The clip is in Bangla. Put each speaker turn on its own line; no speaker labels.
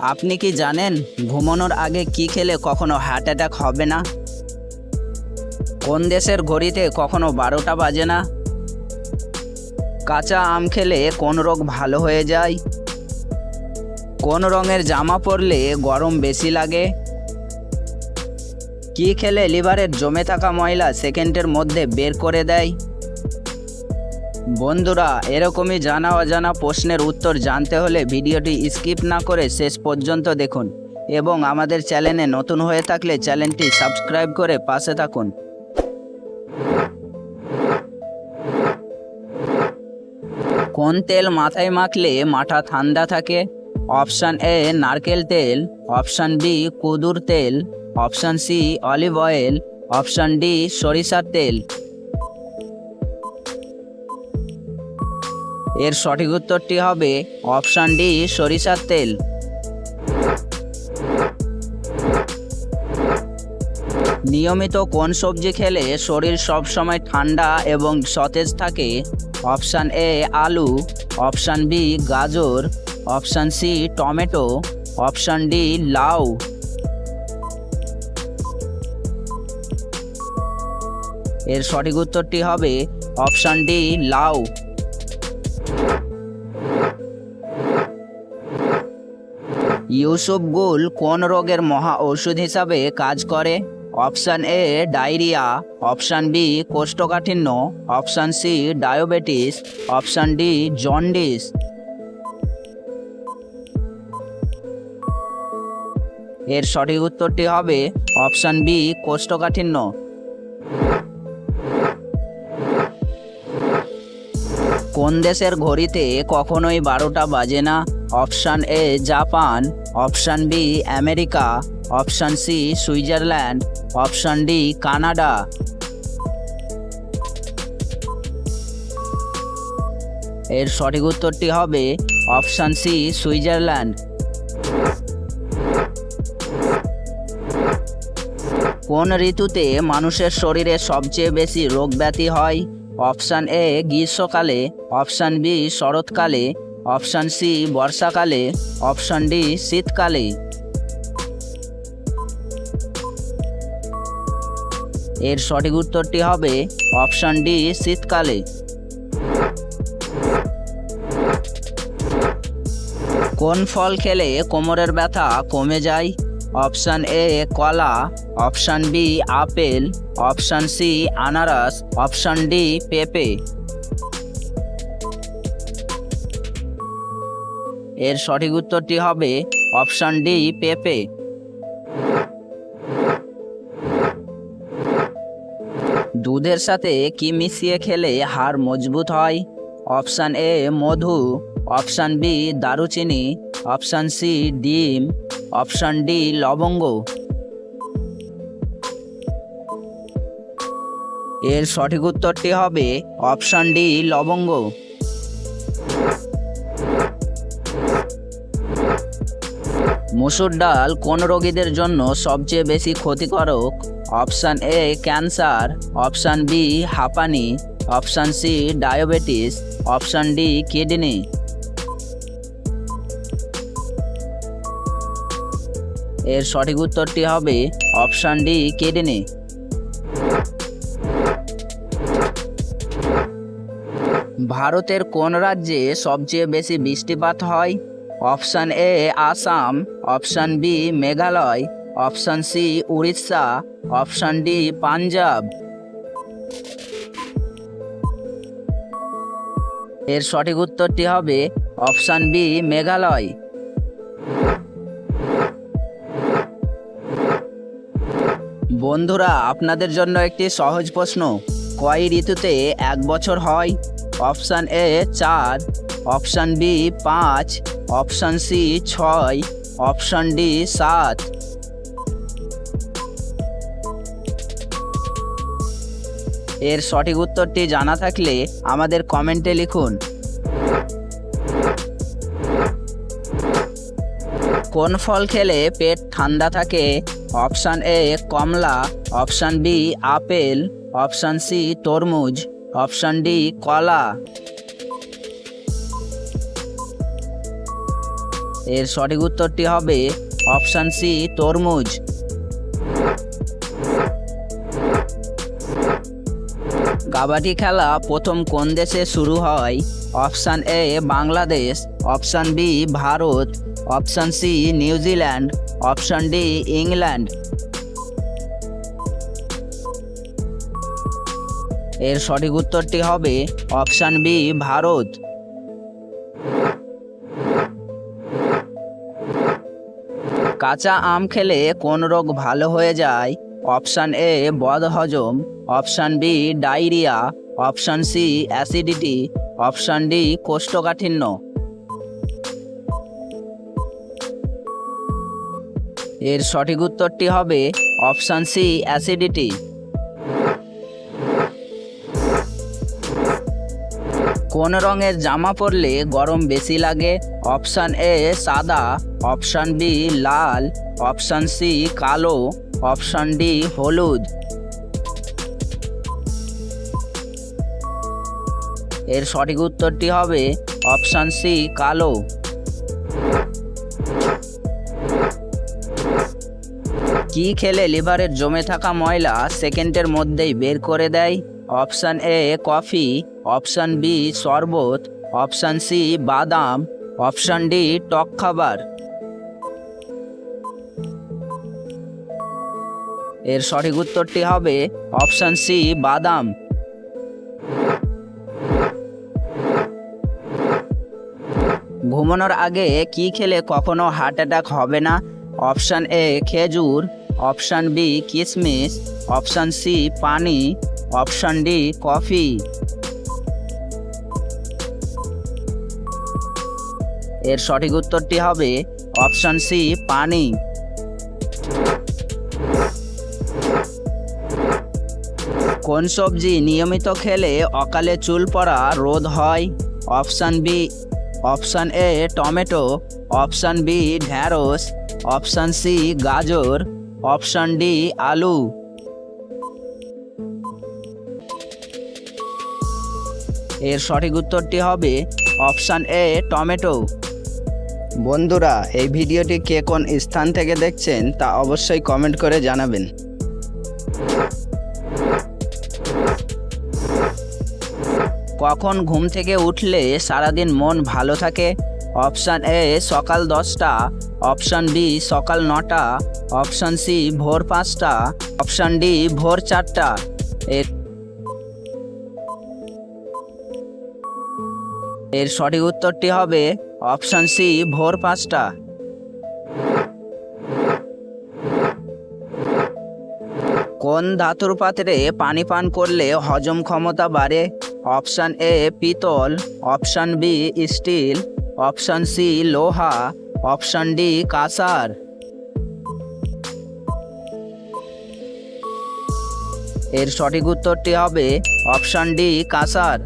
আপনি কি জানেন ঘুমানোর আগে কি খেলে কখনো হার্ট অ্যাটাক হবে না? কোন দেশের ঘড়িতে কখনো 12টা বাজে না? কাঁচা আম খেলে কোন রোগ ভালো হয়ে যায়? কোন রঙের জামা পরলে গরম বেশি লাগে? কি খেলে লিভারের জমে থাকা ময়লা সেকেন্ডের মধ্যে বের করে দেয়? বন্ধুরা, এরকমই জানা অজানা প্রশ্নের উত্তর জানতে হলে ভিডিওটি স্কিপ না করে শেষ পর্যন্ত দেখুন এবং আমাদের চ্যানেলে নতুন হয়ে থাকলে চ্যানেলটি সাবস্ক্রাইব করে পাশে থাকুন। কোন তেল মাথায় মাখলে মাথা ঠান্ডা থাকে? অপশান এ নারকেল তেল, অপশান বি কুদুর তেল, option C olive oil, option D সরিষার তেল। এর সঠিক উত্তরটি হবে অপশান ডি সরিষার তেল। নিয়মিত কোন সবজি খেলে শরীর সবসময় ঠান্ডা এবং সতেজ থাকে? অপশান এ আলু, অপশান বি গাজর, option C tomato, option D লাউ। এর সঠিক উত্তরটি হবে অপশান ডি লাউ। ইউসুফগুল কোন রোগের মহা ঔষধ হিসাবে কাজ করে? Option A diarrhoea, option B কোষ্ঠকাঠিন্য, option C diabetes, option D jaundice. এর সঠিক উত্তরটি হবে অপশান বি কোষ্ঠকাঠিন্য। কোন দেশের ঘড়িতে কখনোই 12টা বাজে না? Option A Japan, option B America, option C Switzerland, option D Canada. এর সঠিক উত্তরটি হবে অপশান সি সুইজারল্যান্ড। কোন ঋতুতে মানুষের শরীরে সবচেয়ে বেশি রোগ ব্যাধি হয়? অপশান এ গ্রীষ্মকালে, অপশান বি শরৎকালে, অপশান সি বর্ষাকালে, অপশান ডি শীতকালে। এর সঠিক উত্তরটি হবে অপশান ডি শীতকালে। কোন ফল খেলে কোমরের ব্যথা কমে যায়? অপশান এ কলা, option B apple, option C আনারস, অপশান ডি পেঁপে। এর সঠিক উত্তরটি হবে অপশান ডি পেঁপে। দুধের সাথে কি মিশিয়ে খেলে হাড় মজবুত হয়? অপশান এ মধু, অপশান বি দারুচিনি, অপশান সি ডিম, অপশান ডি লবঙ্গ। এর সঠিক উত্তরটি হবে অপশান ডি লবঙ্গ। মসুর ডাল কোন রোগীদের জন্য সবচেয়ে বেশি ক্ষতিকারক? Option A cancer, option B হাঁপানি, option C diabetes, option D kidney. এর সঠিক উত্তরটি হবে অপশান ডি কিডনি। ভারতের কোন রাজ্যে সবচেয়ে বেশি বৃষ্টিপাত হয়? Option A Assam, option B Meghalaya, option C Orissa, option D Punjab. এর সঠিক উত্তরটি হবে অপশান বি মেঘালয়। বন্ধুরা, আপনাদের জন্য একটি সহজ প্রশ্ন। কয় ঋতুতে 1 বছর হয়? Option A 4, option B 5, option C 6, option D 7। এর সঠিক উত্তরটি জানা থাকলে আমাদের কমেন্টে লিখুন। কোন ফল খেলে পেট ঠান্ডা থাকে? অপশান এ কমলা, option B apple, option C তরমুজ, অপশান ডি কলা। এর সঠিক উত্তরটি হবে অপশান সি তরমুজ। কাবাডি খেলা প্রথম কোন দেশে শুরু হয়? Option A Bangladesh, option B Bharat, option C New Zealand, option D England. এর সঠিক উত্তরটি হবে অপশান বি ভারত। কাঁচা আম খেলে কোন রোগ ভালো হয়ে যায়? অপশান এ বদহজম, option B diarrhoea, option C acidity, option D কোষ্ঠকাঠিন্য। এর সঠিক উত্তরটি হবে অপশান সি অ্যাসিডিটি। কোন রঙের জামা পরলে গরম বেশি লাগে? অপশান এ সাদা, অপশান বি লাল, অপশান সি কালো, অপশান ডি হলুদ। এর সঠিক উত্তরটি হবে অপশান সি কালো। কি খেলে লিভারের জমে থাকা ময়লা সেকেন্ডের মধ্যেই বের করে দেয়? Option A coffee, option B শরবত, অপশান সি বাদাম, অপশান ডি টক খাবার। এর সঠিক উত্তরটি হবে অপশান সি বাদাম। ঘুমানোর আগে কি খেলে কখনো হার্ট অ্যাটাক হবে না? অপশান এ খেজুর, অপশান বি কিশমিশ, অপশান সি পানি, অপশান ডি কফি। এর সঠিক উত্তরটি হবে অপশান সি পানি। কোন সবজি নিয়মিত খেলে অকালে চুল পড়া রোধ হয়? Option A tomato, option B ঢ্যাঁড়স, অপশান সি গাজর, অপশান ডি আলু। এর সঠিক উত্তরটি হবে অপশান এ টমেটো। বন্ধুরা, এই ভিডিওটি কে কোন স্থান থেকে দেখছেন তা অবশ্যই কমেন্ট করে জানাবেন। কখন ঘুম থেকে উঠলে সারাদিন মন ভালো থাকে? অপশান এ সকাল 10টা, অপশান বি সকাল 9টা, অপশান সি ভোর 5টা, অপশান ডি ভোর 4টা। এর সঠিক উত্তরটি হবে অপশান সি ভোর 5টা। কোন ধাতুর পাত্রে পানি পান করলে হজম ক্ষমতা বাড়ে? অপশান এ পিতল, option B steel, option C লোহা, অপশান ডি কাঁসার। এর সঠিক উত্তরটি হবে অপশান ডি কাঁসার।